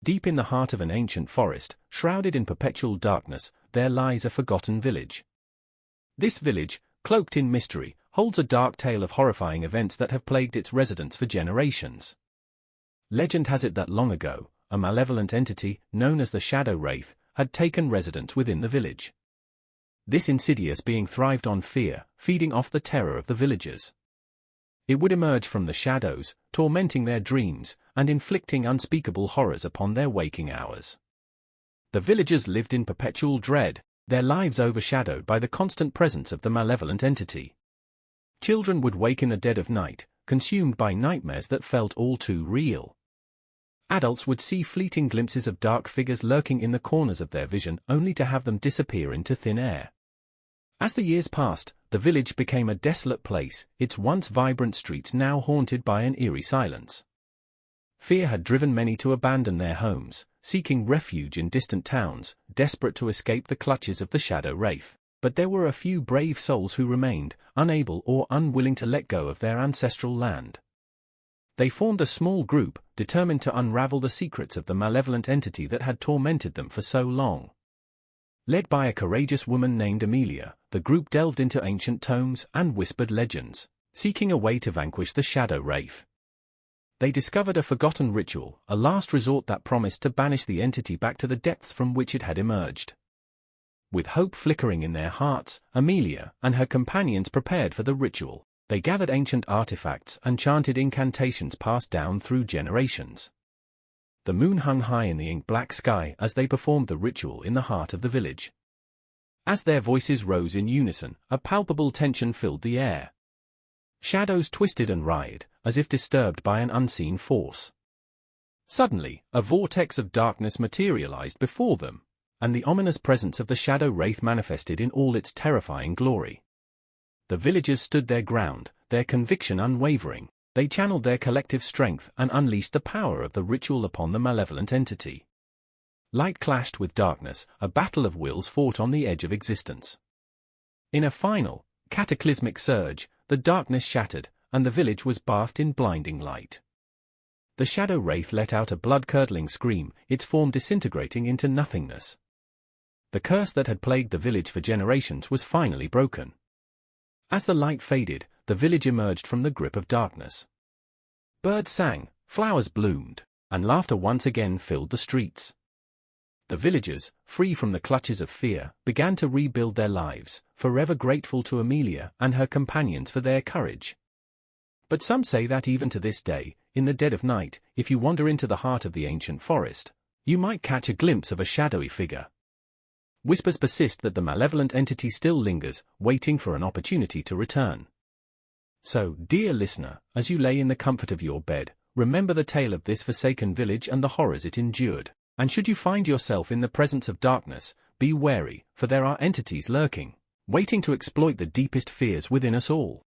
Deep in the heart of an ancient forest, shrouded in perpetual darkness, there lies a forgotten village. This village, cloaked in mystery, holds a dark tale of horrifying events that have plagued its residents for generations. Legend has it that long ago, a malevolent entity, known as the Shadow Wraith, had taken residence within the village. This insidious being thrived on fear, feeding off the terror of the villagers. It would emerge from the shadows, tormenting their dreams, and inflicting unspeakable horrors upon their waking hours. The villagers lived in perpetual dread, their lives overshadowed by the constant presence of the malevolent entity. Children would wake in the dead of night, consumed by nightmares that felt all too real. Adults would see fleeting glimpses of dark figures lurking in the corners of their vision, only to have them disappear into thin air. As the years passed, the village became a desolate place, its once vibrant streets now haunted by an eerie silence. Fear had driven many to abandon their homes, seeking refuge in distant towns, desperate to escape the clutches of the Shadow Wraith. But there were a few brave souls who remained, unable or unwilling to let go of their ancestral land. They formed a small group, determined to unravel the secrets of the malevolent entity that had tormented them for so long. Led by a courageous woman named Amelia, the group delved into ancient tomes and whispered legends, seeking a way to vanquish the Shadow Wraith. They discovered a forgotten ritual, a last resort that promised to banish the entity back to the depths from which it had emerged. With hope flickering in their hearts, Amelia and her companions prepared for the ritual. They gathered ancient artifacts and chanted incantations passed down through generations. The moon hung high in the ink-black sky as they performed the ritual in the heart of the village. As their voices rose in unison, a palpable tension filled the air. Shadows twisted and writhed, as if disturbed by an unseen force. Suddenly, a vortex of darkness materialized before them, and the ominous presence of the Shadow Wraith manifested in all its terrifying glory. The villagers stood their ground, their conviction unwavering. They channeled their collective strength and unleashed the power of the ritual upon the malevolent entity. Light clashed with darkness, a battle of wills fought on the edge of existence. In a final, cataclysmic surge, the darkness shattered, and the village was bathed in blinding light. The Shadow Wraith let out a blood-curdling scream, its form disintegrating into nothingness. The curse that had plagued the village for generations was finally broken. As the light faded, the village emerged from the grip of darkness. Birds sang, flowers bloomed, and laughter once again filled the streets. The villagers, free from the clutches of fear, began to rebuild their lives, forever grateful to Amelia and her companions for their courage. But some say that even to this day, in the dead of night, if you wander into the heart of the ancient forest, you might catch a glimpse of a shadowy figure. Whispers persist that the malevolent entity still lingers, waiting for an opportunity to return. So, dear listener, as you lay in the comfort of your bed, remember the tale of this forsaken village and the horrors it endured. And should you find yourself in the presence of darkness, be wary, for there are entities lurking, waiting to exploit the deepest fears within us all.